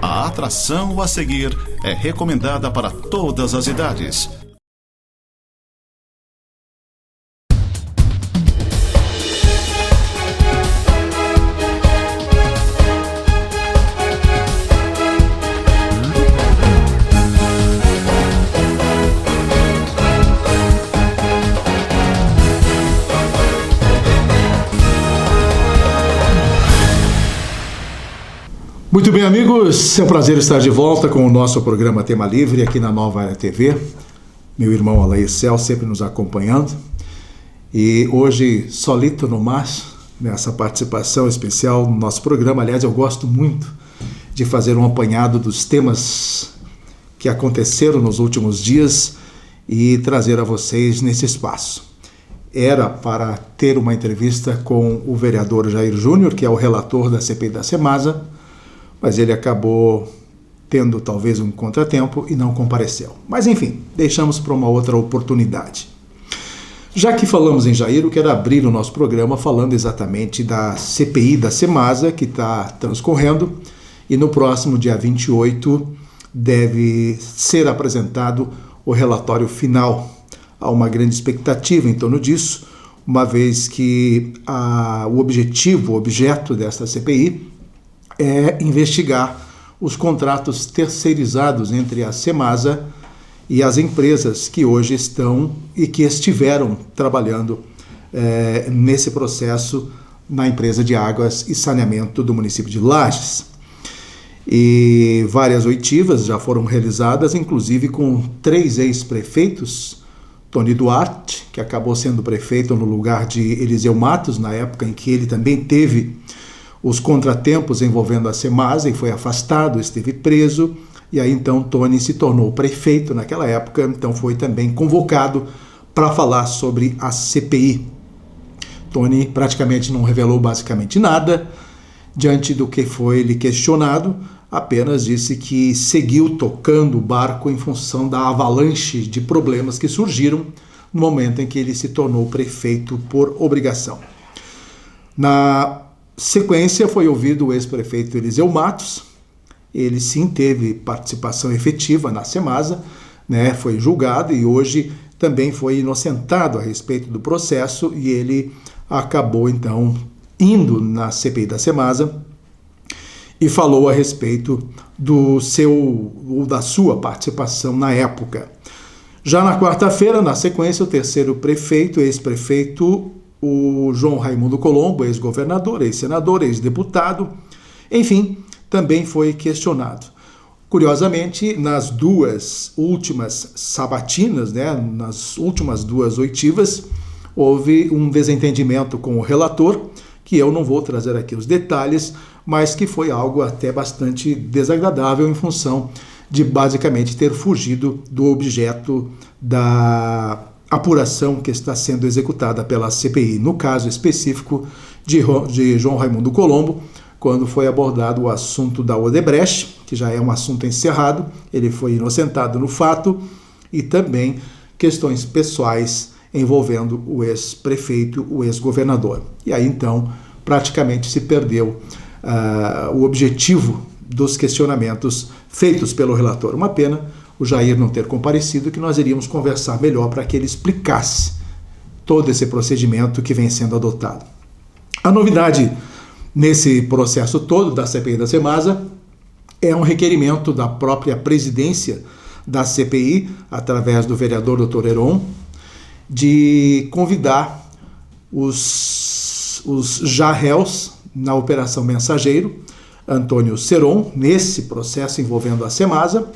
A atração a seguir é recomendada para todas as idades. Muito bem, amigos, é um prazer estar de volta com o nosso programa Tema Livre aqui na Nova Era TV. Meu irmão Alaicel sempre nos acompanhando. E hoje, solito no mar, nessa participação especial no nosso programa. Aliás, eu gosto muito de fazer um apanhado dos temas que aconteceram nos últimos dias e trazer a vocês nesse espaço. Era para ter uma entrevista com o vereador Jair Júnior, que é o relator da CPI da Semasa, mas ele acabou tendo talvez um contratempo e não compareceu. Mas enfim, deixamos para uma outra oportunidade. Já que falamos em Jair, eu quero abrir o nosso programa falando exatamente da CPI da Semasa, que está transcorrendo, e no próximo dia 28 deve ser apresentado o relatório final. Há uma grande expectativa em torno disso, uma vez que o objeto desta CPI é investigar os contratos terceirizados entre a Semasa e as empresas que hoje estão e que estiveram trabalhando nesse processo na empresa de águas e saneamento do município de Lages. E várias oitivas já foram realizadas, inclusive com 3 ex-prefeitos, Tony Duarte, que acabou sendo prefeito no lugar de Eliseu Matos, na época em que ele também teve os contratempos envolvendo a Semasa e foi afastado, esteve preso, e aí então Tony se tornou prefeito naquela época, então foi também convocado para falar sobre a CPI. Tony praticamente não revelou basicamente nada, diante do que foi lhe questionado, apenas disse que seguiu tocando o barco em função da avalanche de problemas que surgiram no momento em que ele se tornou prefeito por obrigação. Na sequência, foi ouvido o ex-prefeito Eliseu Matos. Ele sim teve participação efetiva na Semasa, foi julgado e hoje também foi inocentado a respeito do processo e ele acabou então indo na CPI da Semasa e falou a respeito da sua participação na época. Já na quarta-feira, na sequência, o terceiro prefeito, ex-prefeito, o João Raimundo Colombo, ex-governador, ex-senador, ex-deputado, enfim, também foi questionado. Curiosamente, nas 2 últimas sabatinas, nas últimas 2 oitivas, houve um desentendimento com o relator, que eu não vou trazer aqui os detalhes, mas que foi algo até bastante desagradável em função de basicamente ter fugido do objeto da apuração que está sendo executada pela CPI, no caso específico de João Raimundo Colombo, quando foi abordado o assunto da Odebrecht, que já é um assunto encerrado, ele foi inocentado no fato, e também questões pessoais envolvendo o ex-prefeito, o ex-governador. E aí então praticamente se perdeu o objetivo dos questionamentos feitos pelo relator. Uma pena o Jair não ter comparecido, que nós iríamos conversar melhor para que ele explicasse todo esse procedimento que vem sendo adotado. A novidade nesse processo todo da CPI da Semasa é um requerimento da própria presidência da CPI, através do vereador Dr. Heron, de convidar os já réus na Operação Mensageiro, Antônio Seron, nesse processo envolvendo a Semasa,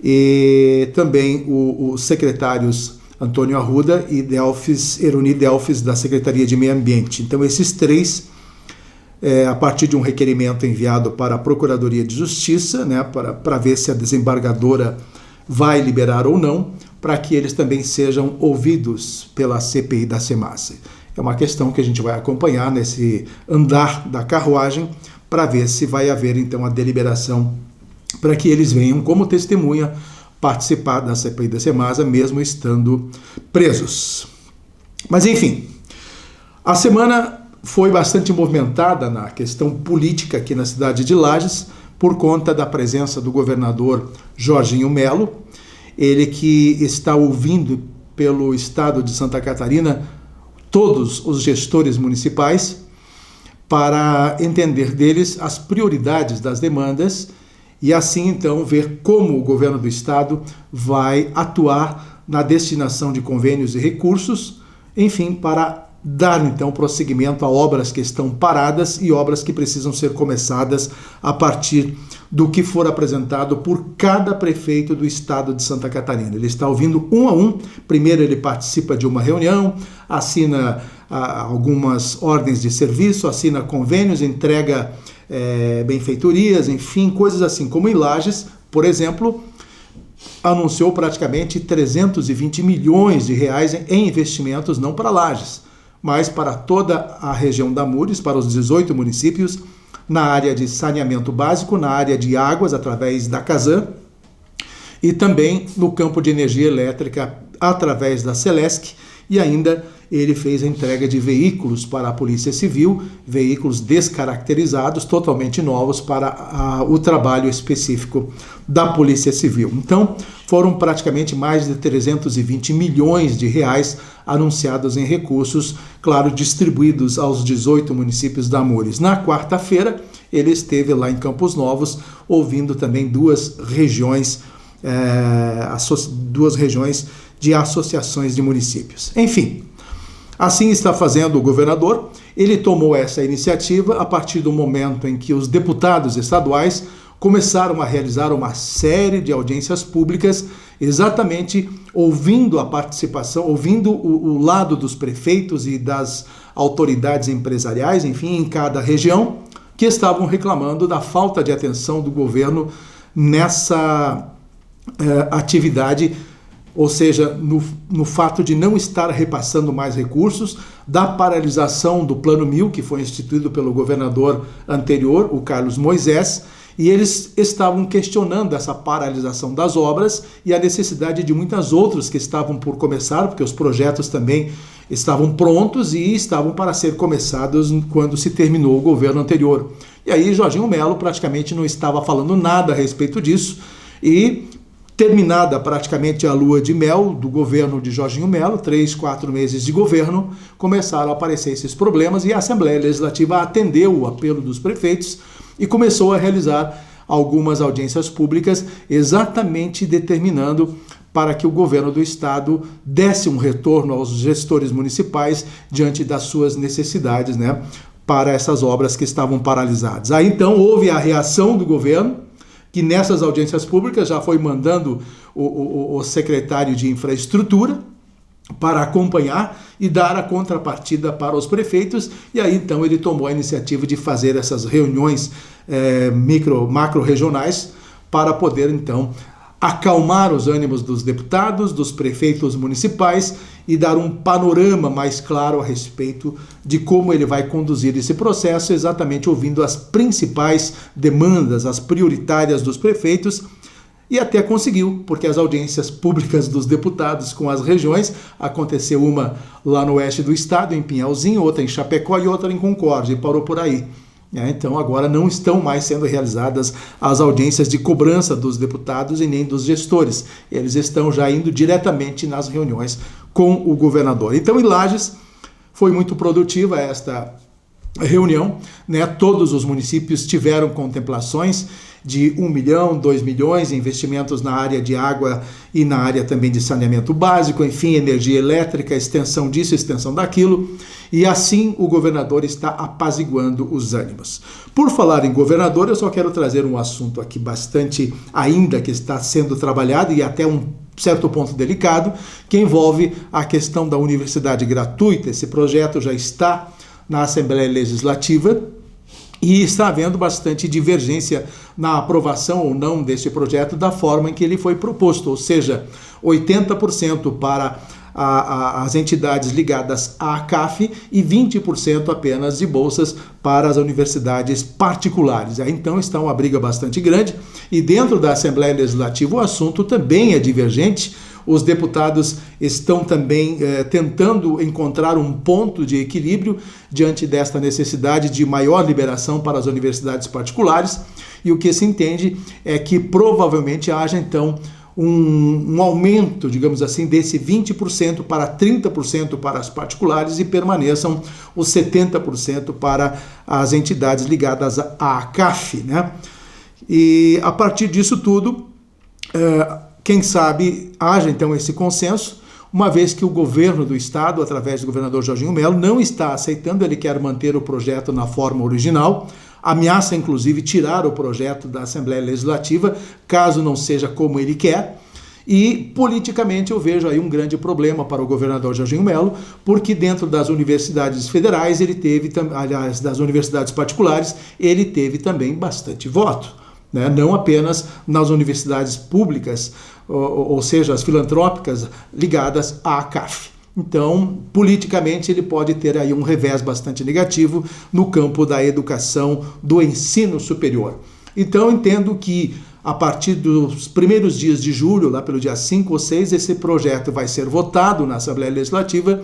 e também os secretários Antônio Arruda e Eroni Delfis, da Secretaria de Meio Ambiente. Então, esses 3, a partir de um requerimento enviado para a Procuradoria de Justiça, para ver se a desembargadora vai liberar ou não, para que eles também sejam ouvidos pela CPI da Semasa. É uma questão que a gente vai acompanhar nesse andar da carruagem, para ver se vai haver então a deliberação para que eles venham como testemunha participar da CPI da Semasa, mesmo estando presos. Mas enfim, a semana foi bastante movimentada na questão política aqui na cidade de Lages, por conta da presença do governador Jorginho Melo, ele que está ouvindo pelo estado de Santa Catarina todos os gestores municipais para entender deles as prioridades das demandas e assim então ver como o governo do estado vai atuar na destinação de convênios e recursos, enfim, para dar então prosseguimento a obras que estão paradas e obras que precisam ser começadas a partir do que for apresentado por cada prefeito do estado de Santa Catarina. Ele está ouvindo um a um. Primeiro ele participa de uma reunião, assina algumas ordens de serviço, assina convênios, entrega benfeitorias, enfim, coisas assim, como em Lages, por exemplo, anunciou praticamente 320 milhões de reais em investimentos, não para Lages, mas para toda a região da Mures, para os 18 municípios, na área de saneamento básico, na área de águas, através da Casan, e também no campo de energia elétrica, através da Celesc, e ainda ele fez a entrega de veículos para a Polícia Civil, veículos descaracterizados, totalmente novos para o trabalho específico da Polícia Civil. Então, foram praticamente mais de 320 milhões de reais anunciados em recursos, claro, distribuídos aos 18 municípios da Mures. Na quarta-feira, ele esteve lá em Campos Novos, ouvindo também duas regiões de associações de municípios. Enfim, assim está fazendo o governador. Ele tomou essa iniciativa a partir do momento em que os deputados estaduais começaram a realizar uma série de audiências públicas, exatamente ouvindo a participação, ouvindo o lado dos prefeitos e das autoridades empresariais, enfim, em cada região, que estavam reclamando da falta de atenção do governo nessa atividade, ou seja, no fato de não estar repassando mais recursos, da paralisação do Plano 1000, que foi instituído pelo governador anterior, o Carlos Moisés, e eles estavam questionando essa paralisação das obras e a necessidade de muitas outras que estavam por começar, porque os projetos também estavam prontos e estavam para ser começados quando se terminou o governo anterior. E aí Jorginho Melo praticamente não estava falando nada a respeito disso, e terminada praticamente a lua de mel do governo de Jorginho Melo, 3, 4 meses de governo, começaram a aparecer esses problemas e a Assembleia Legislativa atendeu o apelo dos prefeitos e começou a realizar algumas audiências públicas, exatamente determinando para que o governo do estado desse um retorno aos gestores municipais diante das suas necessidades, né, para essas obras que estavam paralisadas. Aí então houve a reação do governo, que nessas audiências públicas já foi mandando o secretário de infraestrutura para acompanhar e dar a contrapartida para os prefeitos, e aí então ele tomou a iniciativa de fazer essas reuniões macro-regionais para poder então acalmar os ânimos dos deputados, dos prefeitos municipais e dar um panorama mais claro a respeito de como ele vai conduzir esse processo, exatamente ouvindo as principais demandas, as prioritárias dos prefeitos, e até conseguiu, porque as audiências públicas dos deputados com as regiões, aconteceu uma lá no oeste do estado, em Pinhalzinho, outra em Chapecó e outra em Concórdia, e parou por aí. Então agora não estão mais sendo realizadas as audiências de cobrança dos deputados e nem dos gestores. Eles estão já indo diretamente nas reuniões com o governador. Então em Lages foi muito produtiva esta reunião, né? Todos os municípios tiveram contemplações de 1 milhão, 2 milhões em investimentos na área de água e na área também de saneamento básico, enfim, energia elétrica, extensão disso, extensão daquilo, e assim o governador está apaziguando os ânimos. Por falar em governador, eu só quero trazer um assunto aqui bastante ainda que está sendo trabalhado e até um certo ponto delicado, que envolve a questão da universidade gratuita. Esse projeto já está na Assembleia Legislativa, e está havendo bastante divergência na aprovação ou não deste projeto da forma em que ele foi proposto, ou seja, 80% para as entidades ligadas à CAF e 20% apenas de bolsas para as universidades particulares. Aí então está uma briga bastante grande e dentro da Assembleia Legislativa o assunto também é divergente. Os deputados estão também tentando encontrar um ponto de equilíbrio diante desta necessidade de maior liberação para as universidades particulares. e o que se entende é que provavelmente haja então um aumento, digamos assim, desse 20% para 30% para as particulares e permaneçam os 70% para as entidades ligadas à CAF, né? E a partir disso tudo, quem sabe haja então esse consenso, uma vez que o governo do estado, através do governador Jorginho Melo, não está aceitando, ele quer manter o projeto na forma original, ameaça inclusive tirar o projeto da Assembleia Legislativa, caso não seja como ele quer. E politicamente eu vejo aí um grande problema para o governador Jorginho Melo, porque dentro das universidades federais ele teve, aliás, das universidades particulares, ele teve também bastante voto, né? Não apenas nas universidades públicas, ou seja, as filantrópicas ligadas à CAF. Então, politicamente, ele pode ter aí um revés bastante negativo no campo da educação, do ensino superior. Então, entendo que a partir dos primeiros dias de julho, lá pelo dia 5 ou 6, esse projeto vai ser votado na Assembleia Legislativa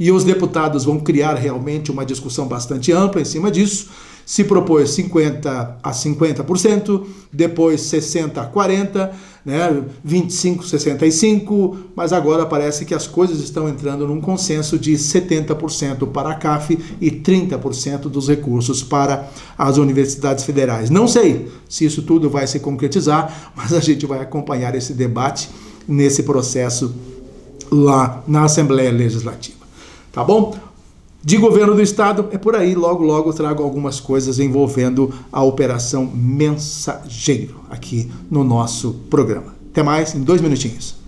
e os deputados vão criar realmente uma discussão bastante ampla em cima disso. Se propôs 50% a 50%, depois 60% a 40%, né, 25% a 65%, mas agora parece que as coisas estão entrando num consenso de 70% para a CAF e 30% dos recursos para as universidades federais. Não sei se isso tudo vai se concretizar, mas a gente vai acompanhar esse debate nesse processo lá na Assembleia Legislativa. Tá bom? De governo do estado, é por aí, logo logo trago algumas coisas envolvendo a Operação Mensageiro aqui no nosso programa. Até mais, em 2 minutinhos.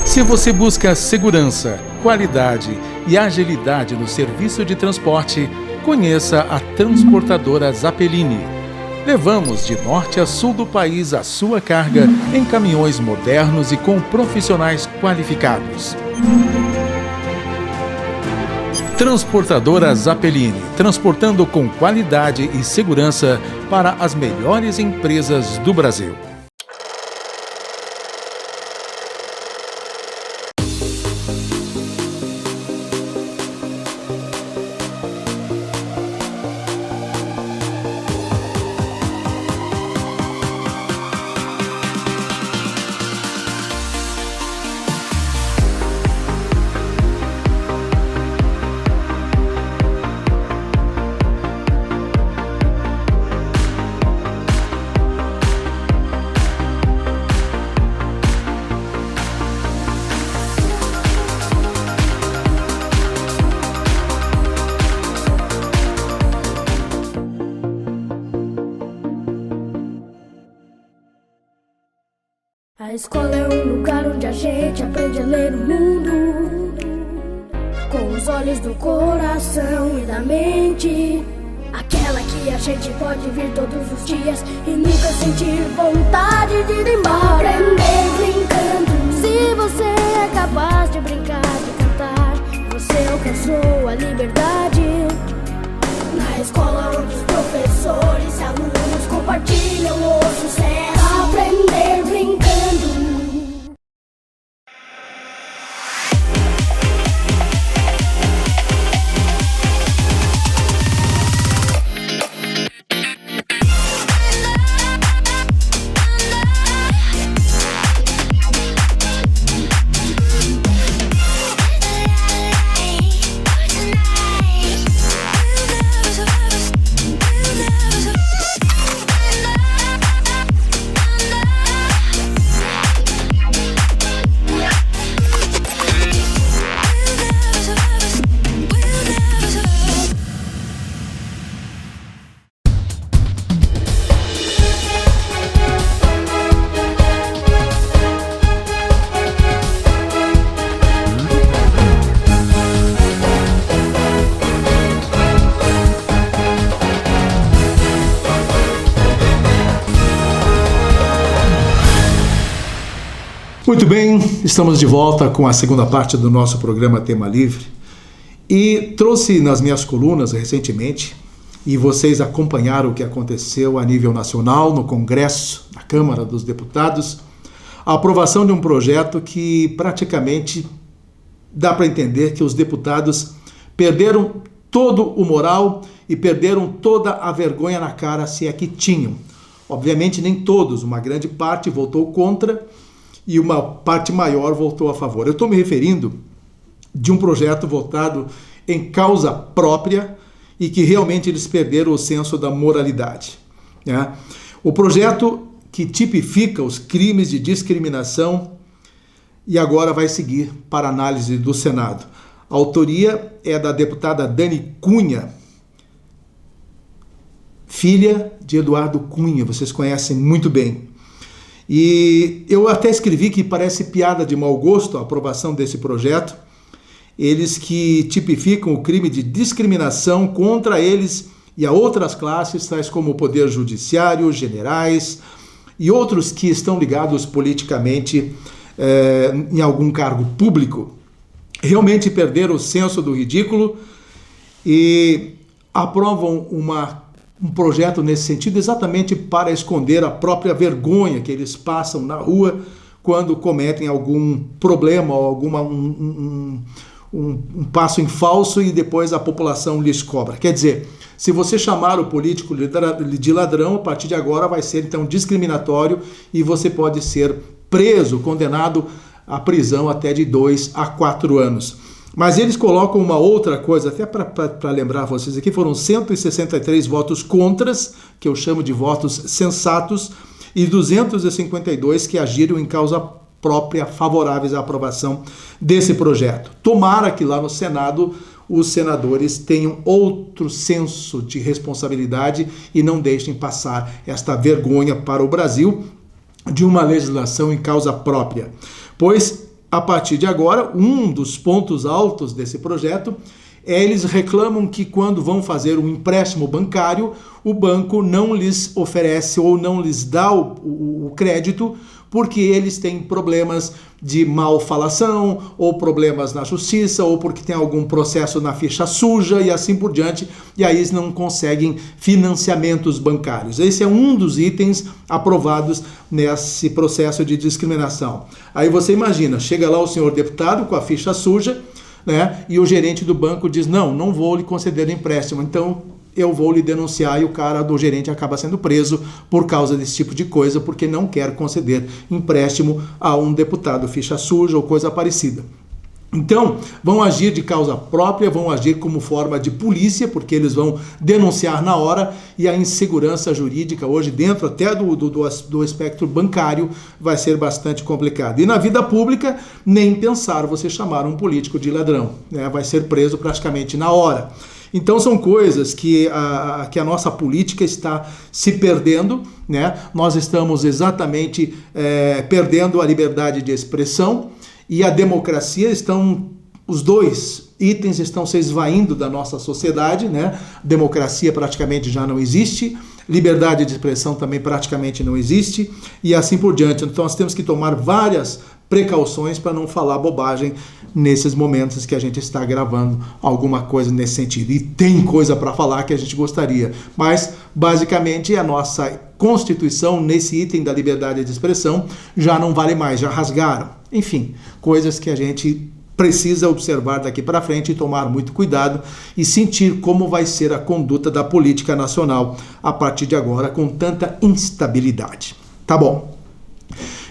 Se você busca segurança, qualidade e agilidade no serviço de transporte, conheça a transportadora Zappellini. Levamos de norte a sul do país a sua carga em caminhões modernos e com profissionais qualificados. Transportadora Zappellini, transportando com qualidade e segurança para as melhores empresas do Brasil. A escola é um lugar onde a gente aprende a ler o mundo com os olhos do coração e da mente. Aquela que a gente pode vir todos os dias e nunca sentir vontade de ir embora. Aprender brincando. Se você é capaz de brincar, de cantar, você alcançou a liberdade. Na escola onde os professores e alunos compartilham o sucesso. Aprender brincando. Muito bem, estamos de volta com a segunda parte do nosso programa Tema Livre e trouxe nas minhas colunas recentemente, e vocês acompanharam o que aconteceu a nível nacional no Congresso, na Câmara dos Deputados, a aprovação de um projeto que praticamente dá para entender que os deputados perderam todo o moral e perderam toda a vergonha na cara, se é que tinham. Obviamente nem todos, uma grande parte votou contra e uma parte maior votou a favor. Eu estou me referindo de um projeto votado em causa própria e que realmente eles perderam o senso da moralidade, né? O projeto que tipifica os crimes de discriminação e agora vai seguir para análise do Senado. A autoria é da deputada Dani Cunha, filha de Eduardo Cunha, vocês conhecem muito bem. E eu até escrevi que parece piada de mau gosto a aprovação desse projeto, eles que tipificam o crime de discriminação contra eles e a outras classes, tais como o Poder Judiciário, generais e outros que estão ligados politicamente em algum cargo público. Realmente perderam o senso do ridículo e aprovam um projeto nesse sentido exatamente para esconder a própria vergonha que eles passam na rua quando cometem algum problema ou um passo em falso e depois a população lhes cobra. Quer dizer, se você chamar o político de ladrão, a partir de agora vai ser então discriminatório e você pode ser preso, condenado à prisão até de 2 a 4 anos. Mas eles colocam uma outra coisa, até para lembrar vocês aqui, foram 163 votos contras, que eu chamo de votos sensatos, e 252 que agiram em causa própria favoráveis à aprovação desse projeto. Tomara que lá no Senado os senadores tenham outro senso de responsabilidade e não deixem passar esta vergonha para o Brasil de uma legislação em causa própria. Pois, a partir de agora, um dos pontos altos desse projeto eles reclamam que quando vão fazer um empréstimo bancário, o banco não lhes oferece ou não lhes dá o crédito porque eles têm problemas de malfalação ou problemas na justiça ou porque tem algum processo na ficha suja e assim por diante, e aí eles não conseguem financiamentos bancários. Esse é um dos itens aprovados nesse processo de discriminação. Aí você imagina, chega lá o senhor deputado com a ficha suja, né, e o gerente do banco diz, não vou lhe conceder empréstimo, então eu vou lhe denunciar, e o cara do gerente acaba sendo preso por causa desse tipo de coisa, porque não quer conceder empréstimo a um deputado ficha suja ou coisa parecida. Então, vão agir de causa própria, vão agir como forma de polícia, porque eles vão denunciar na hora, e a insegurança jurídica hoje, dentro até do espectro bancário, vai ser bastante complicado. E na vida pública, nem pensar você chamar um político de ladrão, né? Vai ser preso praticamente na hora. Então são coisas que a nossa política está se perdendo, né? Nós estamos exatamente perdendo a liberdade de expressão e a democracia os dois itens estão se esvaindo da nossa sociedade, né? Democracia praticamente já não existe, liberdade de expressão também praticamente não existe e assim por diante. Então nós temos que tomar várias precauções para não falar bobagem nesses momentos que a gente está gravando alguma coisa nesse sentido. E tem coisa para falar que a gente gostaria, mas basicamente a nossa Constituição, nesse item da liberdade de expressão, já não vale mais, já rasgaram. Enfim, coisas que a gente precisa observar daqui para frente e tomar muito cuidado e sentir como vai ser a conduta da política nacional a partir de agora com tanta instabilidade. Tá bom.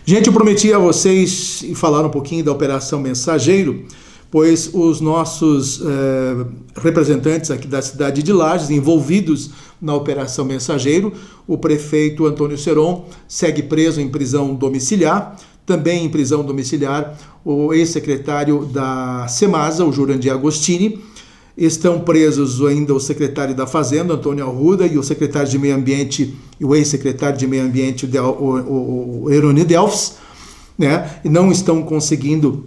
Gente, eu prometi a vocês falar um pouquinho da Operação Mensageiro, pois os nossos representantes aqui da cidade de Lages, envolvidos na Operação Mensageiro, o prefeito Antônio Seron segue preso em prisão domiciliar, também em prisão domiciliar o ex-secretário da Semasa, o Jurandir Agostini. Estão presos ainda o secretário da Fazenda, Antônio Arruda, e o secretário de Meio Ambiente, e o ex-secretário de Meio Ambiente, o Eroni Delfs, né? E não estão conseguindo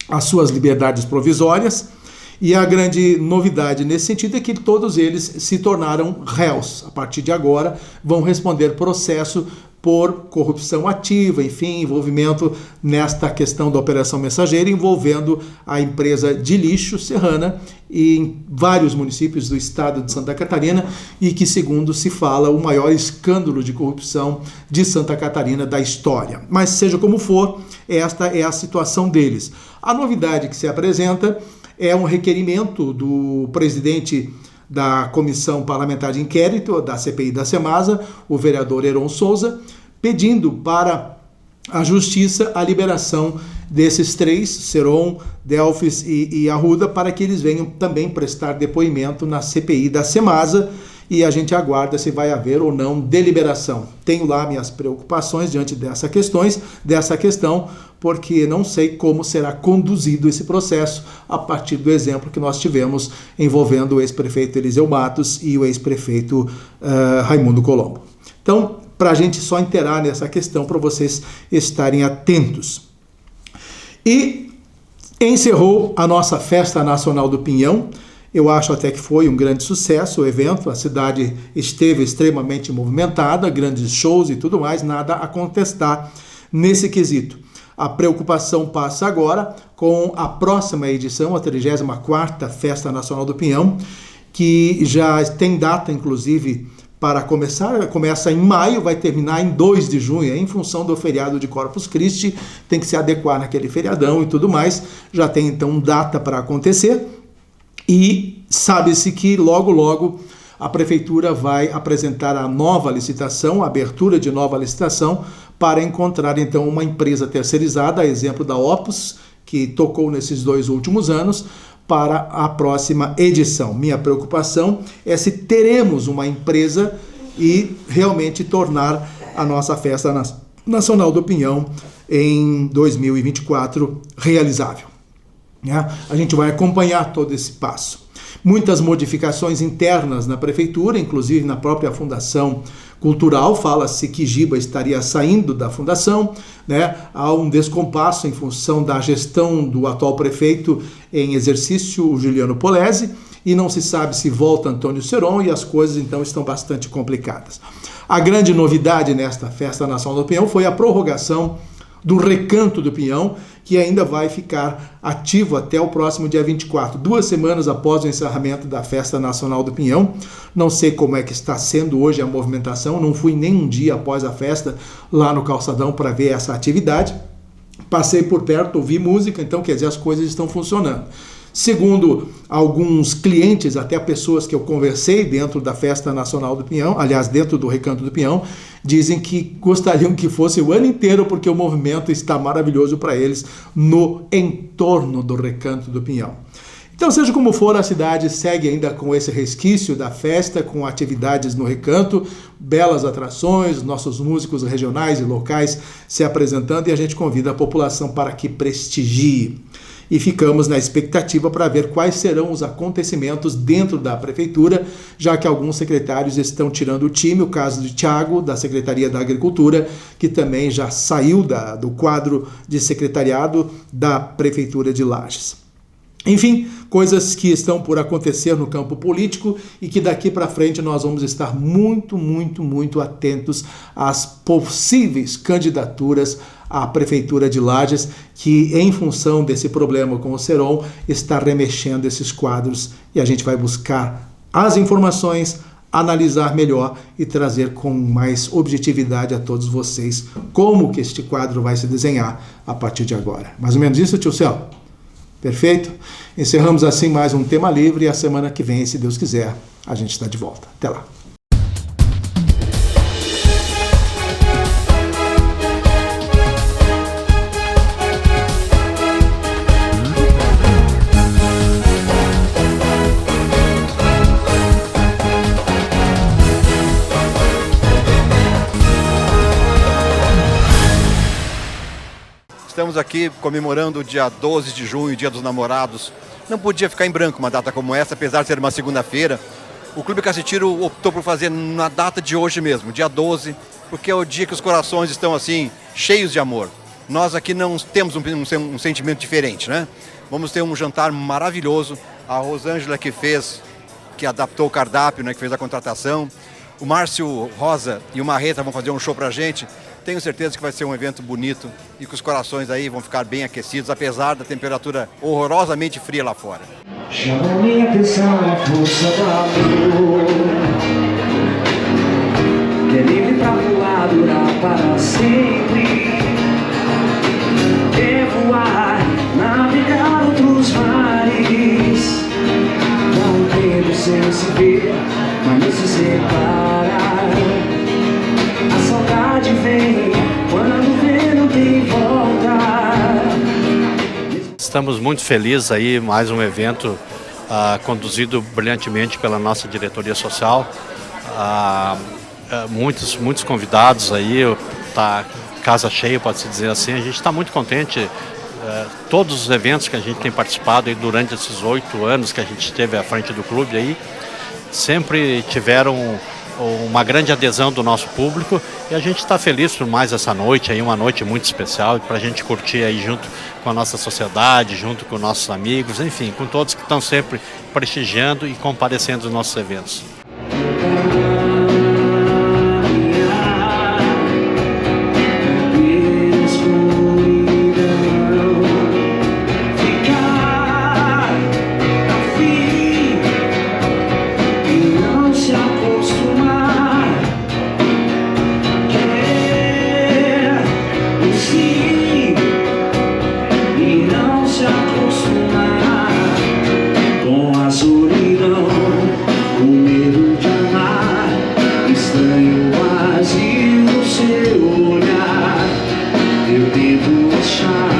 as suas liberdades provisórias. E a grande novidade nesse sentido é que todos eles se tornaram réus. A partir de agora, vão responder processo por corrupção ativa, enfim, envolvimento nesta questão da Operação Mensageiro, envolvendo a empresa de lixo Serrana em vários municípios do estado de Santa Catarina, e que, segundo se fala, o maior escândalo de corrupção de Santa Catarina da história. Mas seja como for, esta é a situação deles. A novidade que se apresenta é um requerimento do presidente da Comissão Parlamentar de Inquérito, da CPI da Semasa, o vereador Heron Souza, pedindo para a Justiça a liberação desses três, Seron, Delfis e Arruda, para que eles venham também prestar depoimento na CPI da Semasa, e a gente aguarda se vai haver ou não deliberação. Tenho lá minhas preocupações diante dessa questão, porque não sei como será conduzido esse processo a partir do exemplo que nós tivemos envolvendo o ex-prefeito Eliseu Matos e o ex-prefeito Raimundo Colombo. Então, para a gente só inteirar nessa questão, para vocês estarem atentos. E encerrou a nossa Festa Nacional do Pinhão. Eu acho até que foi um grande sucesso o evento, a cidade esteve extremamente movimentada, grandes shows e tudo mais, nada a contestar nesse quesito. A preocupação passa agora com a próxima edição, a 34ª Festa Nacional do Pinhão, que já tem data, inclusive, para começar, começa em maio, vai terminar em 2 de junho, em função do feriado de Corpus Christi, tem que se adequar naquele feriadão e tudo mais, já tem então data para acontecer. E sabe-se que logo a Prefeitura vai apresentar a nova licitação, a abertura de nova licitação, para encontrar então uma empresa terceirizada, a exemplo da Opus, que tocou nesses 2 últimos anos, para a próxima edição. Minha preocupação é se teremos uma empresa e realmente tornar a nossa Festa Nacional do Pinhão em 2024 realizável. A gente vai acompanhar todo esse passo. Muitas modificações internas na prefeitura, inclusive na própria Fundação Cultural, fala-se que Giba estaria saindo da fundação, há um descompasso em função da gestão do atual prefeito em exercício, o Juliano Polese, e não se sabe se volta Antônio Seron, e as coisas então estão bastante complicadas. A grande novidade nesta Festa Nacional do Pinhão foi a prorrogação do Recanto do Pinhão, que ainda vai ficar ativo até o próximo dia 24, 2 semanas após o encerramento da Festa Nacional do Pinhão. Não sei como é que está sendo hoje a movimentação, não fui nem um dia após a festa lá no Calçadão para ver essa atividade. Passei por perto, ouvi música, então quer dizer, as coisas estão funcionando. Segundo alguns clientes, até pessoas que eu conversei dentro da Festa Nacional do Pinhão, aliás, dentro do Recanto do Pinhão, dizem que gostariam que fosse o ano inteiro, porque o movimento está maravilhoso para eles no entorno do Recanto do Pinhão. Então, seja como for, a cidade segue ainda com esse resquício da festa, com atividades no Recanto, belas atrações, nossos músicos regionais e locais se apresentando, e a gente convida a população para que prestigie. E ficamos na expectativa para ver quais serão os acontecimentos dentro da prefeitura, já que alguns secretários estão tirando o time, o caso de Thiago, da Secretaria da Agricultura, que também já saiu do quadro de secretariado da Prefeitura de Lages. Enfim, coisas que estão por acontecer no campo político e que daqui para frente nós vamos estar muito atentos às possíveis candidaturas à Prefeitura de Lages, que em função desse problema com o Seron está remexendo esses quadros, e a gente vai buscar as informações, analisar melhor e trazer com mais objetividade a todos vocês como que este quadro vai se desenhar a partir de agora. Mais ou menos isso, tio Céu? Perfeito? Encerramos assim mais um Tema Livre, e a semana que vem, se Deus quiser, a gente está de volta. Até lá. Estamos aqui comemorando o dia 12 de junho, Dia dos Namorados. Não podia ficar em branco uma data como essa, apesar de ser uma segunda-feira. O Clube Cacetiro optou por fazer na data de hoje mesmo, dia 12, porque é o dia que os corações estão assim, cheios de amor. Nós aqui não temos um sentimento diferente, né? Vamos ter um jantar maravilhoso. A Rosângela que adaptou o cardápio, né, que fez a contratação. O Márcio Rosa e o Marreta vão fazer um show pra gente. Tenho certeza que vai ser um evento bonito e que os corações aí vão ficar bem aquecidos, apesar da temperatura horrorosamente fria lá fora. Chama minha atenção a força do amor, que é livre pra voar, durar para sempre. Quer voar, navegar outros mares, dá um tempo sem se ver, mas não se separar. A saudade vem, quando vê não tem volta. Estamos muito felizes aí, mais um evento conduzido brilhantemente pela nossa diretoria social. Muitos convidados aí, tá casa cheia, pode-se dizer assim. A gente está muito contente. Todos os eventos que a gente tem participado aí durante esses 8 anos que a gente esteve à frente do clube aí, sempre tiveram uma grande adesão do nosso público, e a gente está feliz por mais essa noite aí, uma noite muito especial para a gente curtir aí junto com a nossa sociedade, junto com nossos amigos, enfim, com todos que estão sempre prestigiando e comparecendo aos nossos eventos. Eu tento achar